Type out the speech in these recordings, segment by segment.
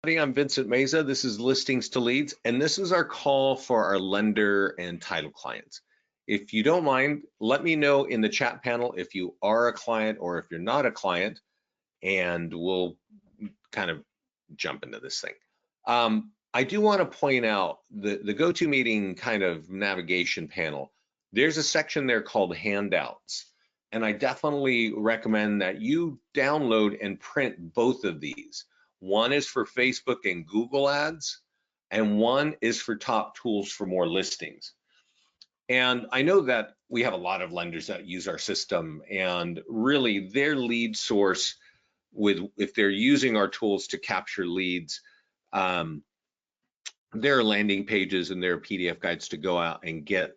I'm Vincent Meza. This is Listings to Leads, and this is our call for our lender and title clients. If you don't mind, let me know in the chat panel if you are a client or if you're not a client, and we'll kind of jump into this thing. I do want to point out the GoToMeeting kind of navigation panel. There's a section there called Handouts, and I definitely recommend that you download and print both of these. One is for Facebook and Google ads, and one is for top tools for more listings. And I know that we have a lot of lenders that use our system, and really their lead source if they're using our tools to capture leads, there are landing pages and there are PDF guides to go out and get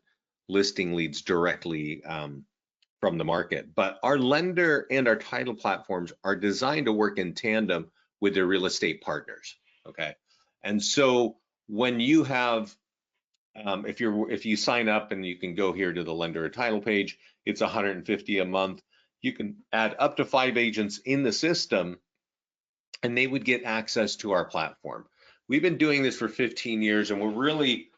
listing leads directly from the market. But our lender and our title platforms are designed to work in tandem with their real estate partners, okay? And so when you have, if you sign up and you can go here to the lender or title page, it's $150 a month. You can add up to 5 agents in the system and they would get access to our platform. We've been doing this for 15 years and we're really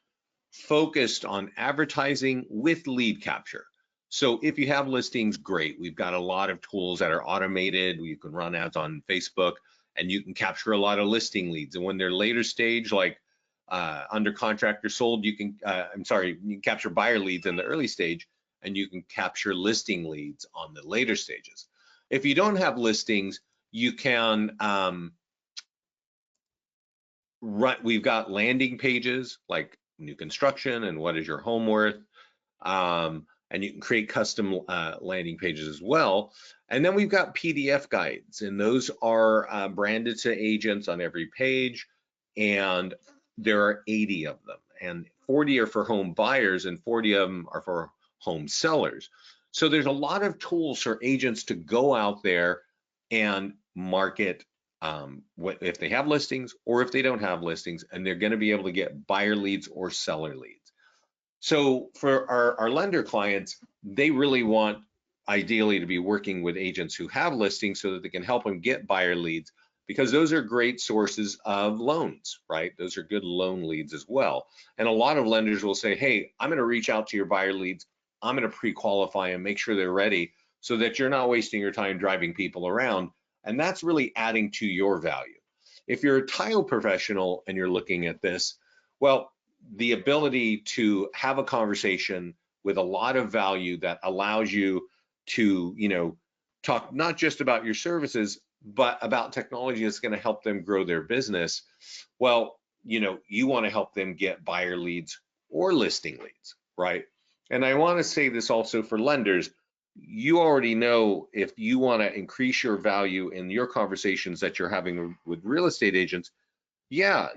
focused on advertising with lead capture. So if you have listings, great. We've got a lot of tools that are automated. You can run ads on Facebook and you can capture a lot of listing leads. And when they're later stage, like under contract or sold, you can, you can capture buyer leads in the early stage and you can capture listing leads on the later stages. If you don't have listings, you can, we've got landing pages like new construction and what is your home worth. And you can create custom landing pages as well. And then we've got PDF guides, and those are branded to agents on every page. And there are 80 of them, and 40 are for home buyers and 40 of them are for home sellers. So there's a lot of tools for agents to go out there and market if they have listings or if they don't have listings, and they're going to be able to get buyer leads or seller leads. So for our lender clients, they really want ideally to be working with agents who have listings so that they can help them get buyer leads, because those are great sources of loans, right? Those are good loan leads as well. And a lot of lenders will say, hey, I'm going to reach out to your buyer leads. I'm going to pre-qualify and make sure they're ready so that you're not wasting your time driving people around. And that's really adding to your value. If you're a title professional and you're looking at this, well, the ability to have a conversation with a lot of value that allows you to, talk not just about your services, but about technology that's going to help them grow their business. Well, you want to help them get buyer leads or listing leads, right? And I want to say this also for lenders. You already know, if you want to increase your value in your conversations that you're having with real estate agents, yeah,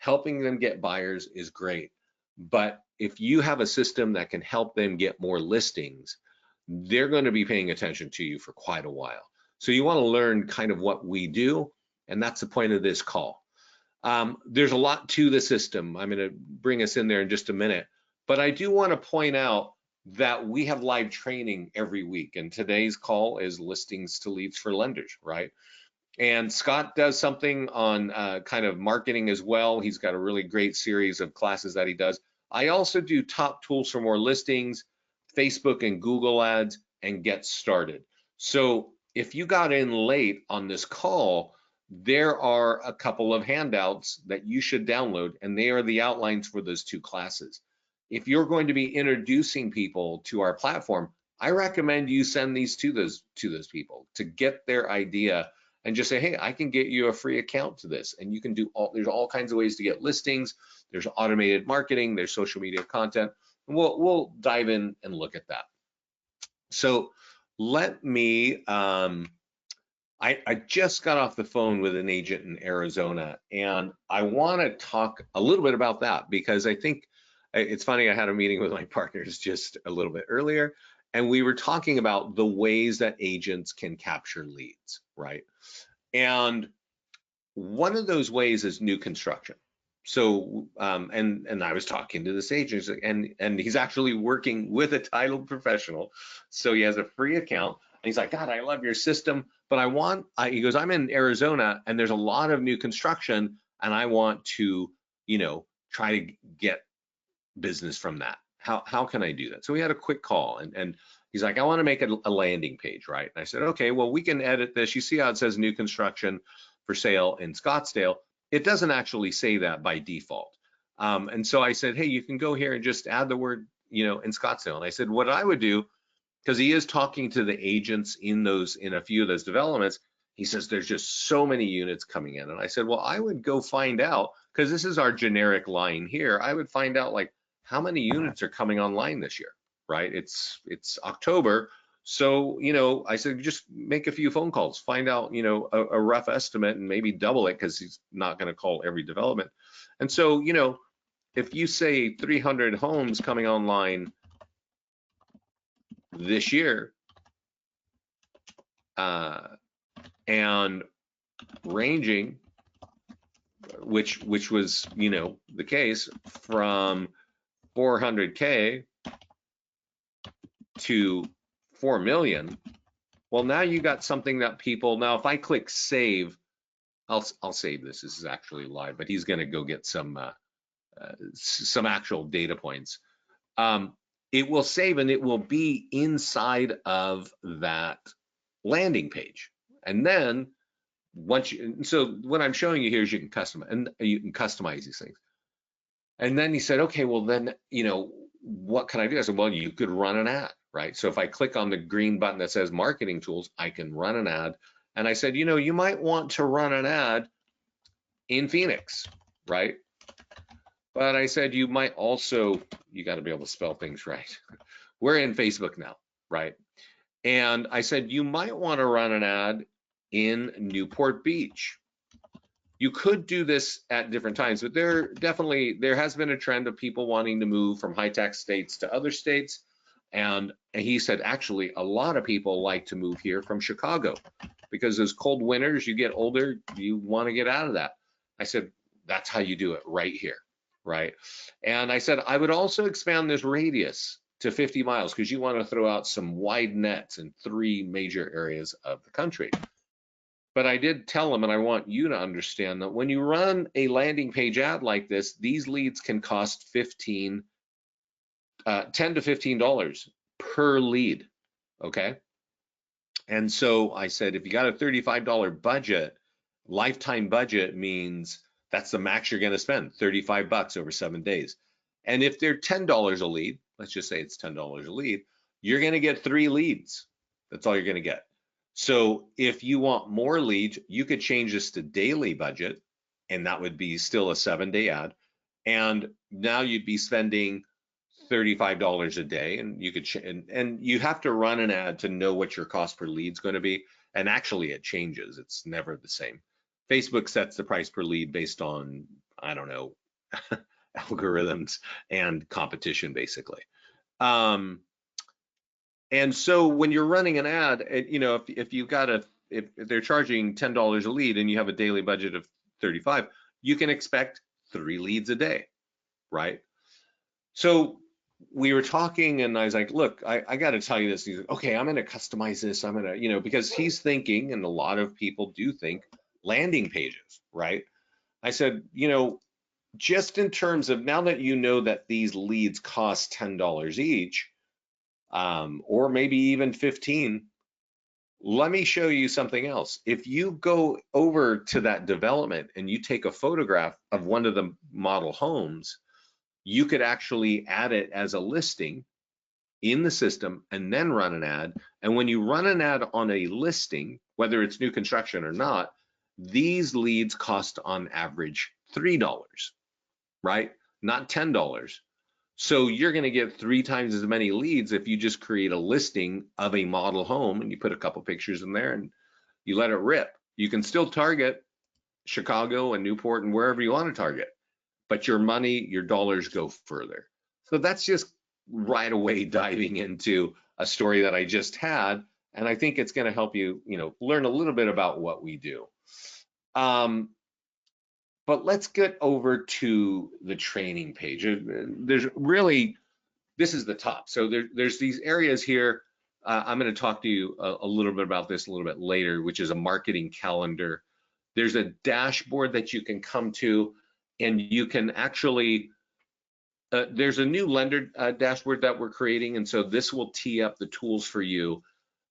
helping them get buyers is great. But if you have a system that can help them get more listings, they're going to be paying attention to you for quite a while. So you want to learn kind of what we do, and that's the point of this call. There's a lot to the system. I'm going to bring us in there in just a minute, but I do want to point out that we have live training every week, and today's call is listings to leads for lenders, right? And Scott does something on kind of marketing as well. He's got a really great series of classes that he does. I also do top tools for more listings, Facebook and Google ads, and get started. So if you got in late on this call, there are a couple of handouts that you should download, and they are the outlines for those 2 classes. If you're going to be introducing people to our platform, I recommend you send these to those people to get their idea, and just say, hey, I can get you a free account to this. And you can do there's all kinds of ways to get listings. There's automated marketing, there's social media content, and we'll dive in and look at that. So let me, I just got off the phone with an agent in Arizona, and I want to talk a little bit about that, because I think it's funny, I had a meeting with my partners just a little bit earlier, and we were talking about the ways that agents can capture leads, right? And one of those ways is new construction. So, and I was talking to this agent, and he's actually working with a title professional. So he has a free account, and he's like, God, I love your system, but he goes, I'm in Arizona and there's a lot of new construction and I want to, try to get business from that. How can I do that? So we had a quick call and he's like, I want to make a landing page, right? And I said, okay, well, we can edit this. You see how it says new construction for sale in Scottsdale? It doesn't actually say that by default. And so I said, hey, you can go here and just add the word, in Scottsdale. And I said, what I would do, because he is talking to the agents in a few of those developments, he says there's just so many units coming in. And I said, well, I would go find out, because this is our generic line here. I would find out like how many units are coming online this year, right? It's October. So, I said, just make a few phone calls, find out, a rough estimate and maybe double it, because he's not going to call every development. And so, if you say 300 homes coming online this year, and ranging, which was, the case, from 400K to 4 million. Well, now you got something that people, now if I click save, I'll save this. This is actually live, but he's going to go get some actual data points. It will save and it will be inside of that landing page. And then so what I'm showing you here is you can customize these things. And then he said, okay, well then, what can I do? I said, well, you could run an ad, right? So if I click on the green button that says marketing tools, I can run an ad. And I said, you might want to run an ad in Phoenix, right? But I said, you might also, you got to be able to spell things right. We're in Facebook now, right? And I said, you might want to run an ad in Newport Beach. You could do this at different times, but there has been a trend of people wanting to move from high tax states to other states. And he said, actually, a lot of people like to move here from Chicago because those cold winters, you get older, you want to get out of that. I said, that's how you do it right here, right? And I said, I would also expand this radius to 50 miles because you want to throw out some wide nets in 3 major areas of the country. But I did tell him, and I want you to understand that when you run a landing page ad like this, these leads can cost $10 to $15 per lead, okay? And so I said, if you got a $35 budget, lifetime budget means that's the max you're going to spend, $35 over 7 days. And if they're $10 a lead, let's just say it's $10 a lead, you're going to get 3 leads. That's all you're going to get. So if you want more leads, you could change this to daily budget, and that would be still a 7-day ad. And now you'd be spending $35 a day, and you could and you have to run an ad to know what your cost per lead is going to be. And actually, it changes; it's never the same. Facebook sets the price per lead based on, I don't know, algorithms and competition, basically. And so when you're running an ad, if you've got if they're charging $10 a lead and you have a daily budget of 35, you can expect 3 leads a day, right? So we were talking and I was like, look, I got to tell you this. He's like, okay, I'm going to customize this. I'm going to, because he's thinking, and a lot of people do think, landing pages, right? I said, just in terms of now that you know that these leads cost $10 each, or maybe even 15, let me show you something else. If you go over to that development and you take a photograph of one of the model homes, you could actually add it as a listing in the system and then run an ad. And when you run an ad on a listing, whether it's new construction or not, these leads cost on average $3, right? Not $10. So you're going to get 3 times as many leads if you just create a listing of a model home and you put a couple pictures in there and you let it rip. You can still target Chicago and Newport and wherever you want to target, but your money, your dollars go further. So that's just right away diving into a story that I just had, and I think it's going to help you, learn a little bit about what we do. But let's get over to the training page. There's really, this is the top. So there's these areas here. I'm going to talk to you a little bit about this a little bit later, which is a marketing calendar. There's a dashboard that you can come to, and you can actually, there's a new lender dashboard that we're creating, and so this will tee up the tools for you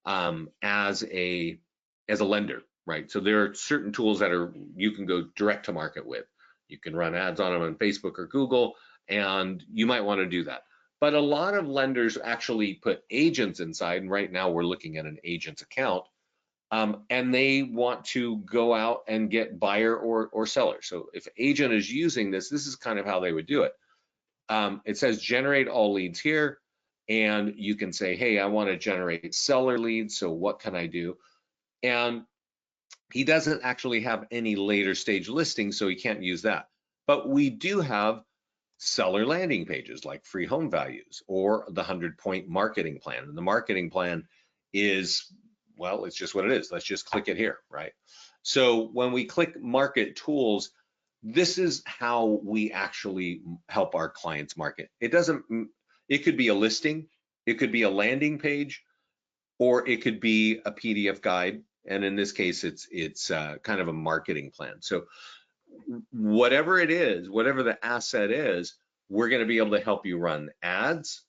as a lender, right? So there are certain tools that are you can go direct to market with. You can run ads on them on Facebook or Google, and you might want to do that. But a lot of lenders actually put agents inside, and right now we're looking at an agent's account, and they want to go out and get buyer or seller. So if agent is using this, this is kind of how they would do it. It says generate all leads here, and you can say, hey, I want to generate seller leads, so what can I do? And he doesn't actually have any later stage listings, so he can't use that. But we do have seller landing pages like free home values or the 100-point marketing plan. And the marketing plan is, well, it's just what it is. Let's just click it here, right? So when we click market tools, this is how we actually help our clients market. It could be a listing, it could be a landing page, or it could be a PDF guide. And in this case, it's kind of a marketing plan. So whatever it is, whatever the asset is, we're going to be able to help you run ads.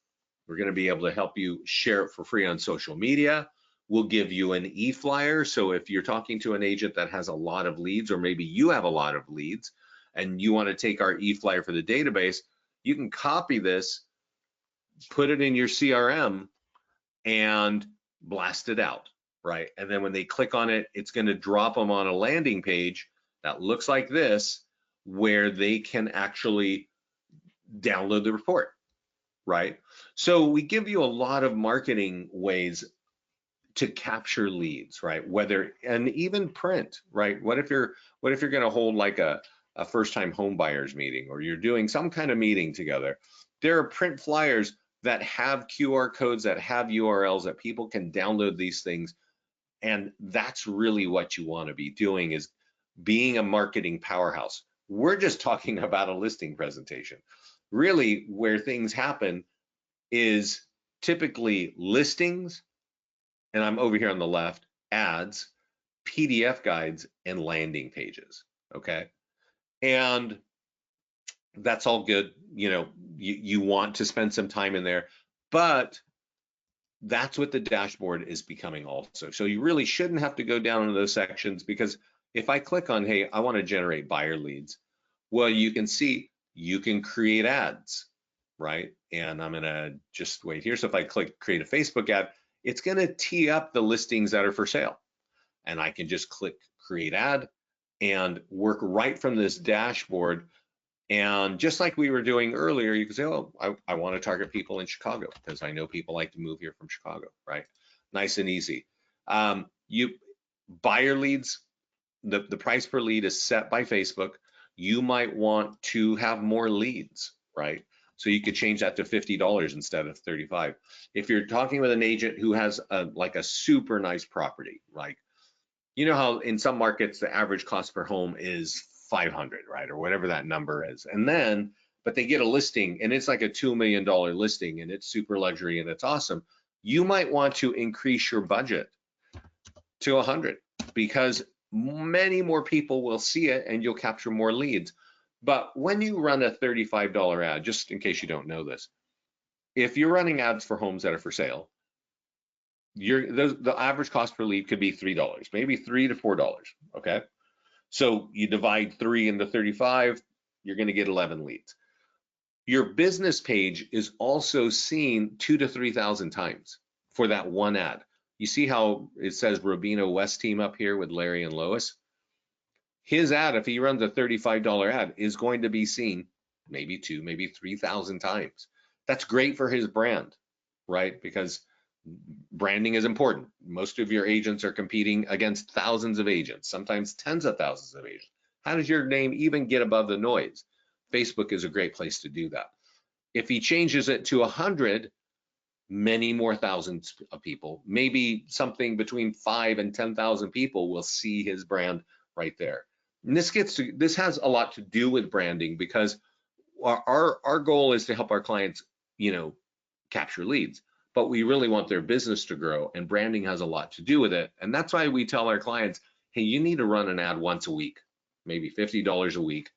We're going to be able to help you share it for free on social media. We'll give you an e-flyer. So if you're talking to an agent that has a lot of leads, or maybe you have a lot of leads and you want to take our e-flyer for the database, you can copy this, put it in your CRM, and blast it out, right? And then when they click on it, it's going to drop them on a landing page that looks like this, where they can actually download the report, right? So we give you a lot of marketing ways to capture leads, right? Whether, and even print, right? What if you're going to hold like a first-time home buyers meeting, or you're doing some kind of meeting together? There are print flyers that have QR codes, that have URLs, that people can download these things. And that's really what you want to be doing, is being a marketing powerhouse. We're just talking about a listing presentation. Really, where things happen is typically listings, and I'm over here on the left, ads, PDF guides, and landing pages, okay? And that's all good. You know, you want to spend some time in there, but that's what the dashboard is becoming also. So you really shouldn't have to go down into those sections, because if I click on, hey, I want to generate buyer leads, well, you can see you can create ads, right? And I'm gonna just wait here. So if I click create a Facebook ad, it's gonna tee up the listings that are for sale. And I can just click create ad and work right from this dashboard. And just like we were doing earlier, you can say, oh, I want to target people in Chicago because I know people like to move here from Chicago, right? Nice and easy. You buyer leads, the price per lead is set by Facebook. You might want to have more leads, right? So you could change that to $50 instead of $35. If you're talking with an agent who has like a super nice property, like, you know how in some markets the average cost per home is 500, right? Or whatever that number is. And then, but they get a listing and it's like a $2 million listing and it's super luxury and it's awesome. You might want to increase your budget to 100, because many more people will see it and you'll capture more leads. But when you run a $35 ad, just in case you don't know this, if you're running ads for homes that are for sale, the average cost per lead could be $3, maybe $3 to $4, okay? So you divide 3 into 35, you're going to get 11 leads. Your business page is also seen 2,000 to 3,000 times for that one ad. You see how it says Robino West team up here with Larry and Lois? His ad, if he runs a $35 ad, is going to be seen maybe 2,000, maybe 3,000 times. That's great for his brand, right? Because branding is important. Most of your agents are competing against thousands of agents, sometimes tens of thousands of agents. How does your name even get above the noise? Facebook is a great place to do that. If he changes it to 100, many more thousands of people, maybe something between 5,000 and 10,000 people will see his brand right there. And this has a lot to do with branding, because our goal is to help our clients, capture leads. but we really want their business to grow, and branding has a lot to do with it. And that's why we tell our clients, hey, you need to run an ad once a week, maybe $50 a week.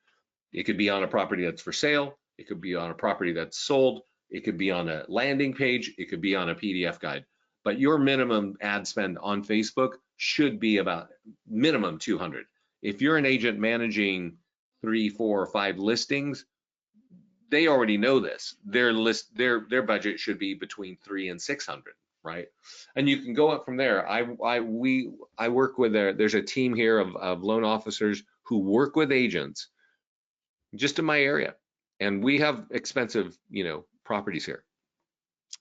It could be on a property that's for sale. It could be on a property that's sold. It could be on a landing page. It could be on a PDF guide. But your minimum ad spend on Facebook should be about minimum 200. If you're an agent managing 3, 4, or 5 listings, they already know this. Their budget should be between 300 and 600, right? And you can go up from there. I work with there's a team here of loan officers who work with agents just in my area, and we have expensive, properties here.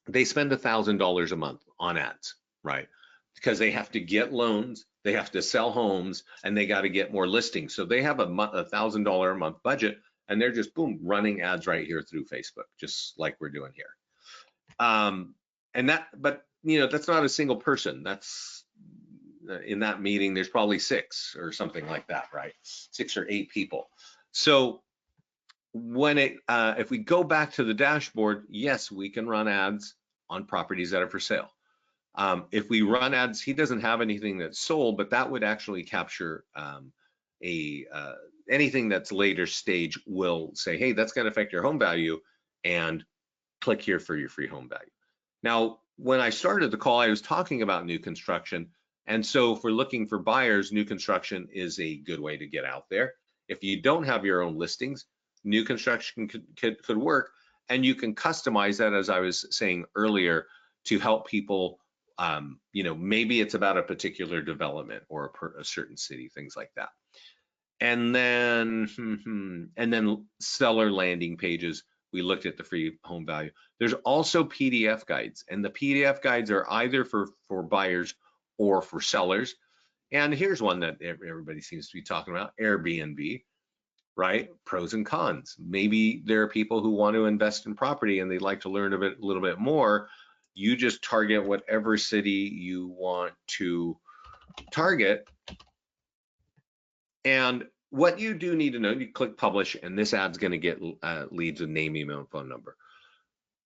They spend $1,000 a month on ads, right? Because they have to get loans, they have to sell homes, and they got to get more listings. So they have a $1,000 a month budget, and they're just boom running ads right here through Facebook, just like we're doing here. But that's not a single person. That's in that meeting. There's probably 6 or something like that, right? 6 or 8 people. So when if we go back to the dashboard, yes, we can run ads on properties that are for sale. If we run ads, he doesn't have anything that's sold, but that would actually capture anything that's later stage will say, hey, that's going to affect your home value, and click here for your free home value. Now, when I started the call, I was talking about new construction. And so if we're looking for buyers, new construction is a good way to get out there. If you don't have your own listings, new construction could work, and you can customize that, as I was saying earlier, to help people. Maybe it's about a particular development or a certain city, things like that. And then seller landing pages. We looked at the free home value. There's also PDF guides, and the PDF guides are either for buyers or for sellers. And here's one that everybody seems to be talking about: Airbnb. Right? Pros and cons. Maybe there are people who want to invest in property and they'd like to learn a little bit more. You just target whatever city you want to target. And what you do need to know, you click publish, and this ad's going to get leads with name, email, and phone number.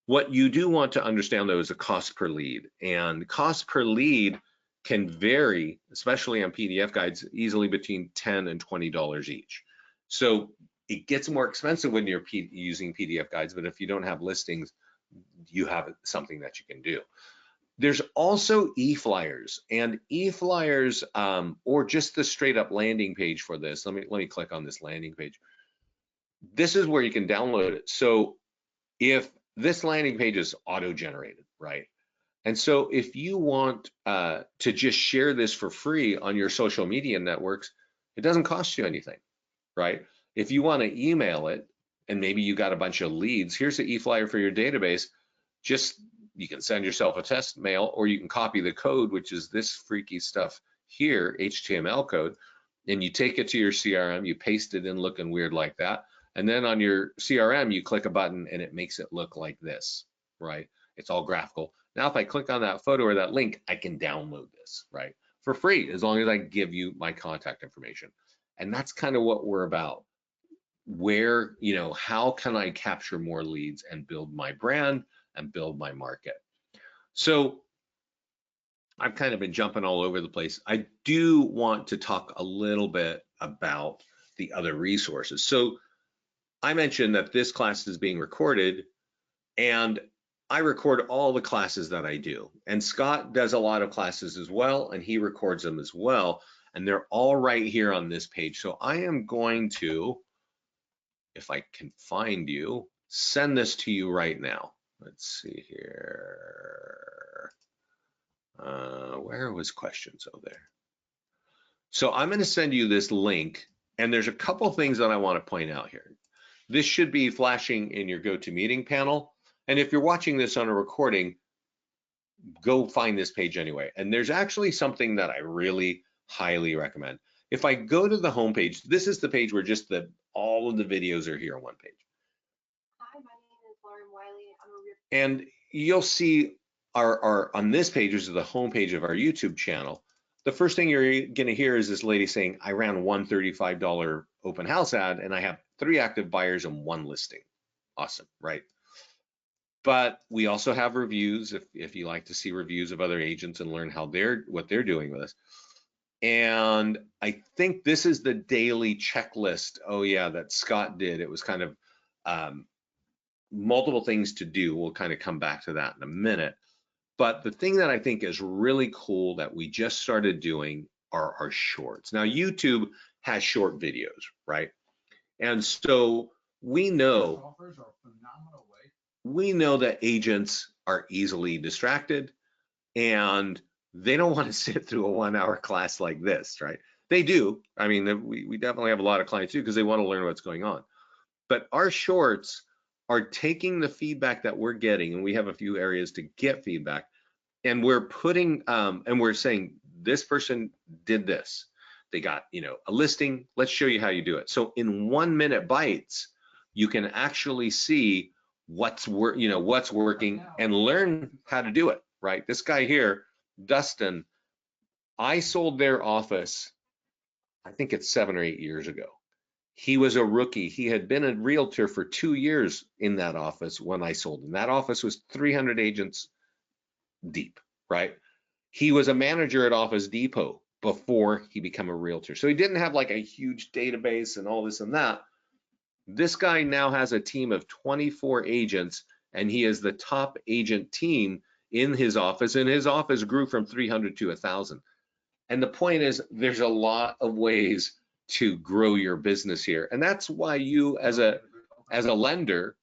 What you do want to understand, though, is the cost per lead. And cost per lead can vary, especially on PDF guides, easily between $10 and $20 each. So it gets more expensive when you're using PDF guides, but if you don't have listings, you have something that you can do. There's also e-flyers, and e-flyers, or just the straight up landing page for this. Let me click on this landing page. This is where you can download it. So if this landing page is auto-generated, right? And so if you want to just share this for free on your social media networks, it doesn't cost you anything, right? If you want to email it, and maybe you got a bunch of leads, here's the e-flyer for your database. You can send yourself a test mail, or you can copy the code, which is this freaky stuff here, HTML code, and you take it to your CRM, you paste it in looking weird like that, and then on your CRM, you click a button and it makes it look like this, right? It's all graphical. Now, if I click on that photo or that link, I can download this, right? For free, as long as I give you my contact information. And that's kind of what we're about. Where, how can I capture more leads and build my brand and build my market? So I've kind of been jumping all over the place. I do want to talk a little bit about the other resources. So I mentioned that this class is being recorded, and I record all the classes that I do. And Scott does a lot of classes as well, and he records them as well. And they're all right here on this page. So I am going to, if I can find you, send this to you right now. Let's see here. Where was questions? Oh, there. So I'm going to send you this link, and there's a couple things that I want to point out here. This should be flashing in your GoToMeeting panel. And if you're watching this on a recording, go find this page anyway. And there's actually something that I really highly recommend. If I go to the home page, this is the page where just all of the videos are here on one page. Hi, my name is Lauren Wiley. And you'll see on this page, which is the home page of our YouTube channel, the first thing you're going to hear is this lady saying, I ran one $35 open house ad and I have 3 active buyers and 1 listing. Awesome, right? But we also have reviews if you like to see reviews of other agents and learn how what they're doing with us. And I think this is the daily checklist. Oh yeah, that Scott did. It was kind of multiple things to do. We'll kind of come back to that in a minute. But the thing that I think is really cool that we just started doing are our shorts. Now, YouTube has short videos, right? And so we know that agents are easily distracted and they don't want to sit through a 1 hour class like this, right? They do. I mean, we definitely have a lot of clients too because they want to learn what's going on. But our shorts are taking the feedback that we're getting, and we have a few areas to get feedback, and we're putting and we're saying this person did this. They got, a listing. Let's show you how you do it. So in 1 minute bites, you can actually see what's working and learn how to do it, right? This guy here, Dustin, I sold their office, I think it's 7 or 8 years ago. He was a rookie. He had been a realtor for 2 years in that office when I sold him. That office was 300 agents deep, right? He was a manager at Office Depot before he became a realtor. So he didn't have like a huge database and all this and that. This guy now has a team of 24 agents, and he is the top agent team in his office, and his office grew from 300 to 1,000. And the point is, there's a lot of ways to grow your business here. And that's why you as a lender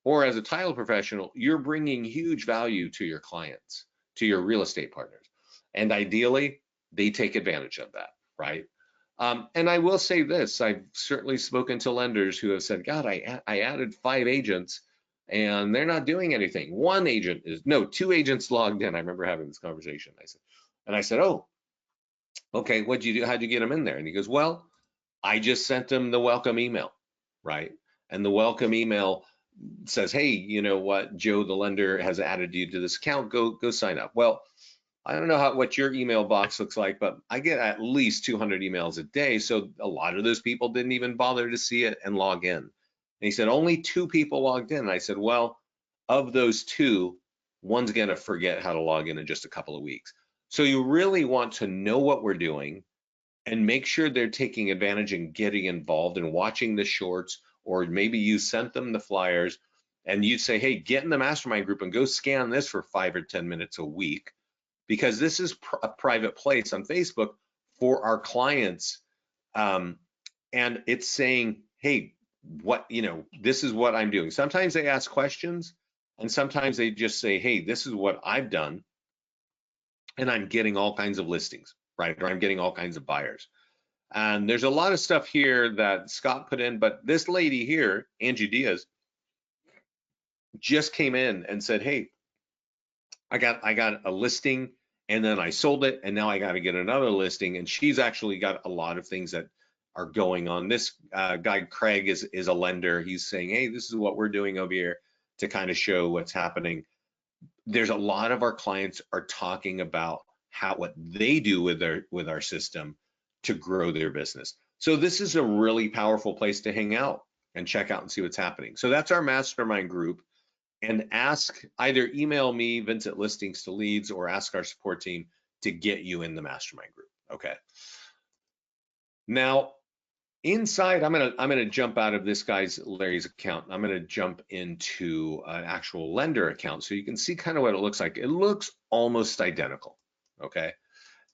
or as a title professional, you're bringing huge value to your clients, to your real estate partners. And ideally, they take advantage of that, right? And I will say this, I've certainly spoken to lenders who have said, God, I added 5 agents and they're not doing anything. 2 agents logged in. I remember having this conversation. I said, oh, okay, what'd you do? How'd you get them in there? And he goes, well, I just sent them the welcome email, right? And the welcome email says, hey, you know what, Joe, the lender has added you to this account. Go sign up. Well, I don't know what your email box looks like, but I get at least 200 emails a day. So a lot of those people didn't even bother to see it and log in. And he said, only 2 people logged in. And I said, well, of those 2, one's going to forget how to log in just a couple of weeks. So you really want to know what we're doing and make sure they're taking advantage and getting involved and watching the shorts, or maybe you sent them the flyers and you say, hey, get in the mastermind group and go scan this for 5 or 10 minutes a week, because this is a private place on Facebook for our clients. And it's saying, hey, this is what I'm doing. Sometimes they ask questions and sometimes they just say, hey, this is what I've done and I'm getting all kinds of listings, right? Or I'm getting all kinds of buyers. And there's a lot of stuff here that Scott put in, but this lady here, Angie Diaz, just came in and said, hey, I got a listing and then I sold it and now I got to get another listing. And she's actually got a lot of things that are going on. This guy, Craig, is a lender. He's saying, hey, this is what we're doing over here to kind of show what's happening. There's a lot of our clients are talking about what they do with our system to grow their business. So this is a really powerful place to hang out and check out and see what's happening. So that's our mastermind group. And either email me, Vincent Listings to Leads, or ask our support team to get you in the mastermind group. Okay. Now, inside, I'm gonna jump out of this guy's Larry's account. I'm gonna jump into an actual lender account so you can see kind of what it looks like. It looks almost identical. Okay.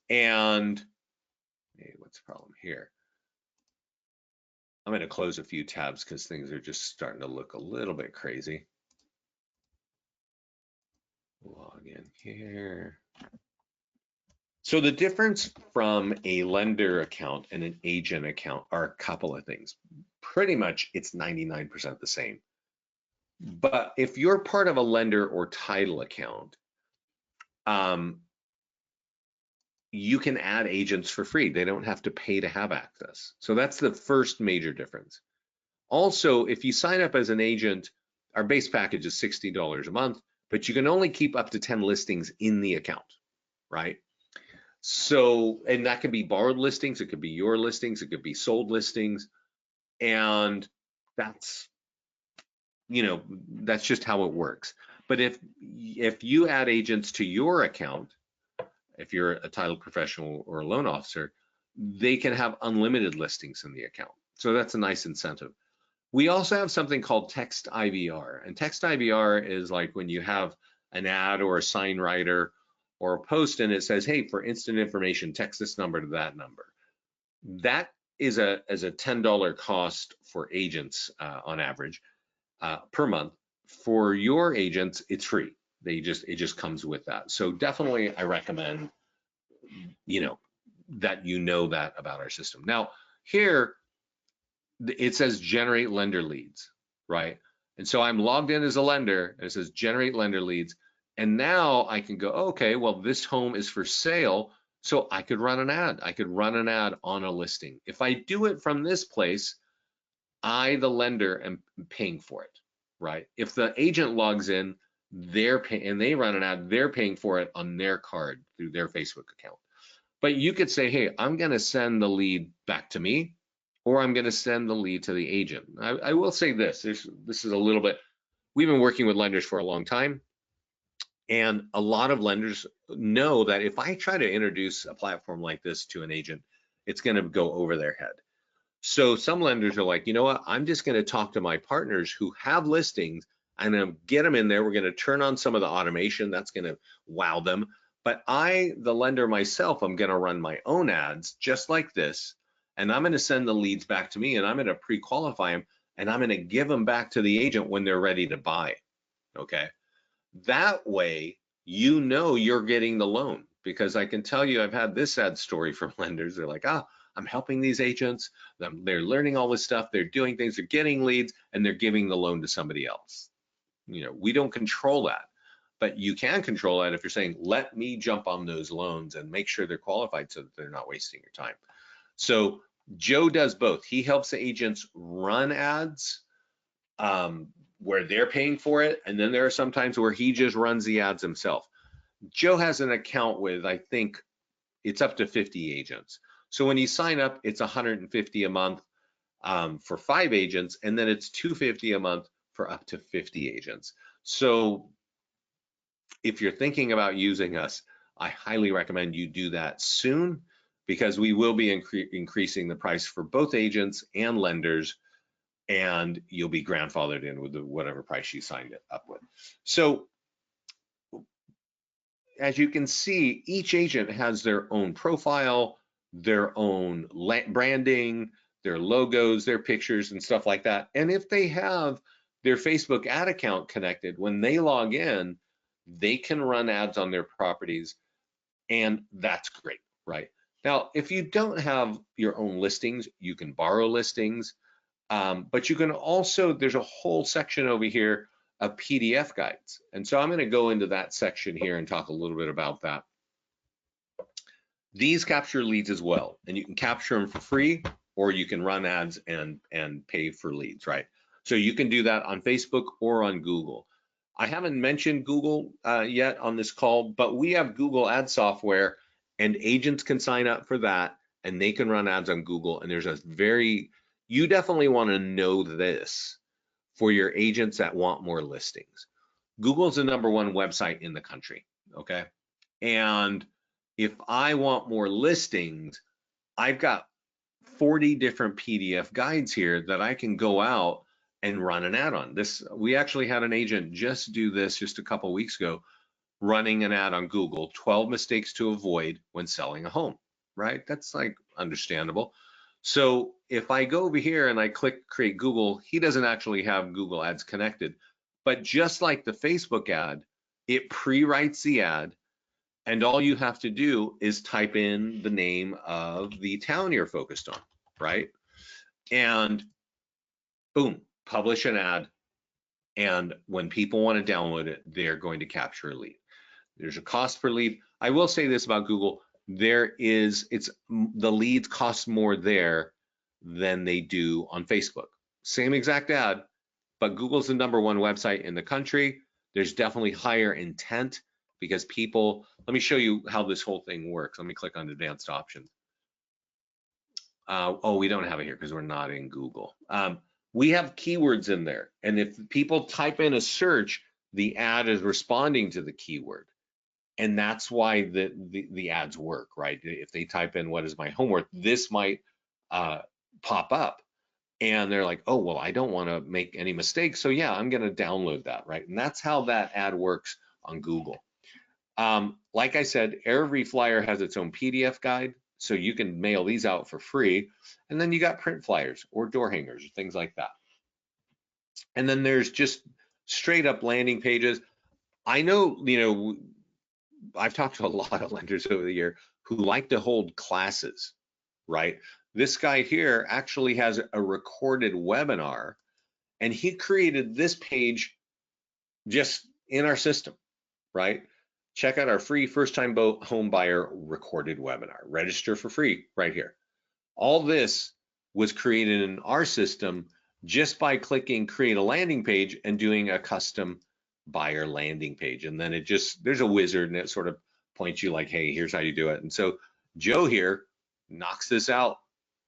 And hey, what's the problem here? I'm gonna close a few tabs because things are just starting to look a little bit crazy. Log in here. So the difference from a lender account and an agent account are a couple of things. Pretty much it's 99% the same. But if you're part of a lender or title account, you can add agents for free. They don't have to pay to have access. So that's the first major difference. Also, if you sign up as an agent, our base package is $60 a month, but you can only keep up to 10 listings in the account, right? So, and that could be borrowed listings, it could be your listings, it could be sold listings, and that's just how it works. But if you add agents to your account, if you're a title professional or a loan officer, they can have unlimited listings in the account. So that's a nice incentive. We also have something called text IVR, and text IVR is like when you have an ad or a sign writer or a post and it says, hey, for instant information, text this number to that number. That is a $10 cost for agents on average per month. For your agents, it's free. It just comes with that. So definitely I recommend, that that about our system. Now here, it says generate lender leads, right? And so I'm logged in as a lender, and it says generate lender leads. And now I can go, okay, well, this home is for sale. So I could run an ad. I could run an ad on a listing. If I do it from this place, I, the lender, am paying for it, right? If the agent logs in, they're paying, and they run an ad, they're paying for it on their card through their Facebook account. But you could say, hey, I'm going to send the lead back to me, or I'm going to send the lead to the agent. I will say this is a little bit, we've been working with lenders for a long time, and a lot of lenders know that if I try to introduce a platform like this to an agent, it's going to go over their head. So some lenders are like, you know what, I'm just going to talk to my partners who have listings and get them in there. We're going to turn on some of the automation. That's going to wow them. But I, the lender myself, I'm going to run my own ads just like this. And I'm going to send the leads back to me, and I'm going to pre-qualify them, and I'm going to give them back to the agent when they're ready to buy. Okay. That way, you're getting the loan, because I can tell you, I've had this sad story from lenders. They're like, I'm helping these agents. They're learning all this stuff. They're doing things. They're getting leads, and they're giving the loan to somebody else. We don't control that, but you can control that if you're saying, let me jump on those loans and make sure they're qualified so that they're not wasting your time. So Joe does both. He helps the agents run ads where they're paying for it, and then there are some times where he just runs the ads himself. Joe has an account with, I think it's up to 50 agents. So when you sign up, it's $150 a month for 5 agents, and then it's $250 a month for up to 50 agents. So if you're thinking about using us, I highly recommend you do that soon, because we will be increasing the price for both agents and lenders, and you'll be grandfathered in with whatever price you signed it up with. So as you can see, each agent has their own profile, their own branding, their logos, their pictures, and stuff like that. And if they have their Facebook ad account connected, when they log in, they can run ads on their properties, and that's great, right? Now, if you don't have your own listings, you can borrow listings, but you can also, there's a whole section over here of PDF guides. And so I'm going to go into that section here and talk a little bit about that. These capture leads as well, and you can capture them for free, or you can run ads and pay for leads, right? So you can do that on Facebook or on Google. I haven't mentioned Google yet on this call, but we have Google ad software, and agents can sign up for that, and they can run ads on Google. And there's you definitely want to know this for your agents that want more listings. Google's the #1 website in the country, okay? And if I want more listings, I've got 40 different PDF guides here that I can go out and run an ad on. We actually had an agent just do this just a couple weeks ago, running an ad on Google, 12 mistakes to avoid when selling a home, right? That's like understandable. So if I go over here and I click create Google, he doesn't actually have Google ads connected, but just like the Facebook ad, it pre-writes the ad, and all you have to do is type in the name of the town you're focused on, right? And boom, publish an ad. And when people want to download it, they're going to capture a lead. There's a cost per lead. I will say this about Google, the leads cost more there than they do on Facebook. Same exact ad, but Google's the #1 website in the country. There's definitely higher intent, because people, let me show you how this whole thing works. Let me click on advanced options. Oh, we don't have it here because we're not in Google. We have keywords in there, and if people type in a search, the ad is responding to the keyword. And that's why the ads work, right? If they type in what is my homework, this might pop up. And they're like, oh, well, I don't want to make any mistakes. So yeah, I'm going to download that, right? And that's how that ad works on Google. Like I said, every flyer has its own PDF guide, so you can mail these out for free. And then you got print flyers or door hangers or things like that. And then there's just straight up landing pages. I know, I've talked to a lot of lenders over the year who like to hold classes, right? This guy here actually has a recorded webinar, and he created this page just in our system, right? Check out our free first-time home buyer recorded webinar. Register for free right here. All this was created in our system just by clicking create a landing page and doing a custom buyer landing page. And then there's a wizard and it sort of points you like, hey, here's how you do it. And so Joe here knocks this out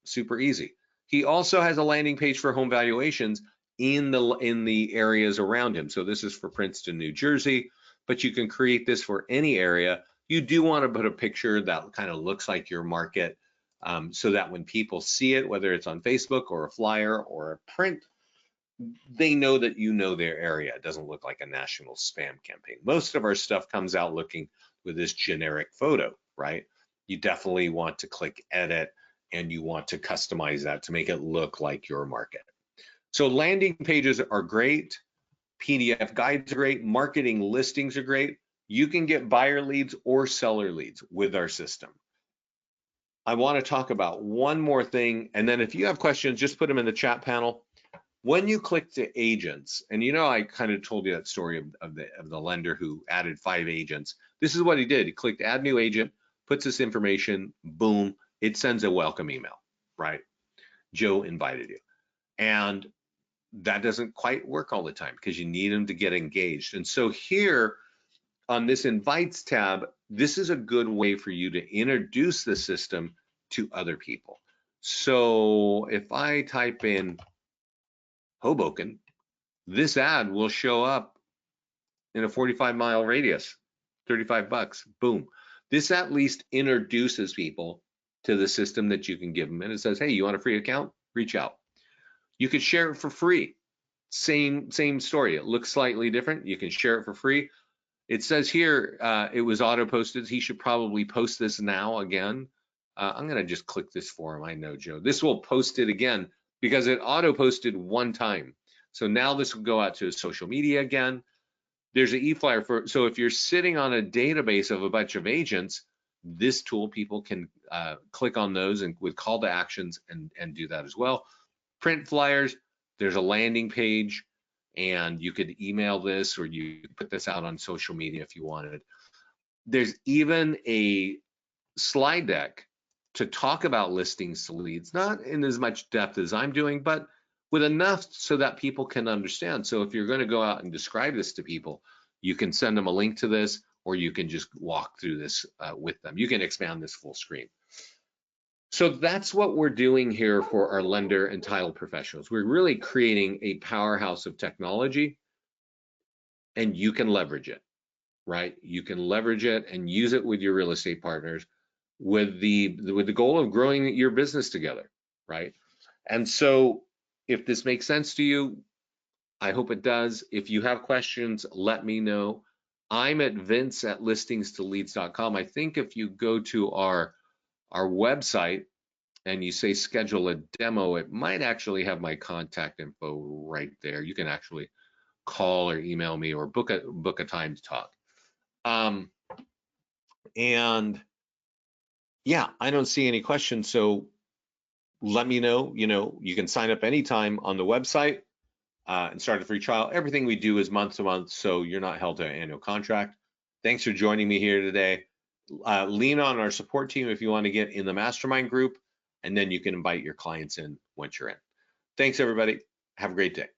super easy. He also has a landing page for home valuations in the areas around him. So this is for Princeton, New Jersey, but you can create this for any area. You do want to put a picture that kind of looks like your market, so that when people see it, whether it's on Facebook or a flyer or a print, they know that you know their area. It doesn't look like a national spam campaign. Most of our stuff comes out looking with this generic photo, right? You definitely want to click edit and you want to customize that to make it look like your market. So landing pages are great. PDF guides are great. Marketing listings are great. You can get buyer leads or seller leads with our system. I want to talk about one more thing, and then if you have questions, just put them in the chat panel. When you click to agents, and I kind of told you that story of the lender who added 5 agents. This is what he did. He clicked add new agent, puts this information, boom, it sends a welcome email, right? Joe invited you. And that doesn't quite work all the time because you need them to get engaged. And so here on this invites tab, this is a good way for you to introduce the system to other people. So if I type in Hoboken, this ad will show up in a 45-mile radius, $35, boom. This at least introduces people to the system that you can give them. And it says, hey, you want a free account? Reach out. You could share it for free. Same story. It looks slightly different. You can share it for free. It says here it was auto posted. He should probably post this now again. I'm going to just click this for him. I know, Joe. This will post it again because it auto posted one time. So now this will go out to social media again. There's an e-flyer so if you're sitting on a database of a bunch of agents, this tool, people can click on those and with call to actions and do that as well. Print flyers, there's a landing page, and you could email this or you could put this out on social media if you wanted. There's even a slide deck to talk about listings to leads, not in as much depth as I'm doing, but with enough so that people can understand. So if you're going to go out and describe this to people, you can send them a link to this, or you can just walk through this with them. You can expand this full screen. So that's what we're doing here for our lender and title professionals. We're really creating a powerhouse of technology, and you can leverage it, right? You can leverage it and use it with your real estate partners with the goal of growing your business together, right? And so if this makes sense to you, I hope it does. If you have questions, let me know. I'm at vince@listingstoleads.com. I think if you go to our website and you say schedule a demo, it might actually have my contact info right there. You can actually call or email me or book a time to talk. And yeah, I don't see any questions. So let me know. You can sign up anytime on the website and start a free trial. Everything we do is month to month, so you're not held to an annual contract. Thanks for joining me here today. Lean on our support team if you want to get in the mastermind group, and then you can invite your clients in once you're in. Thanks, everybody. Have a great day.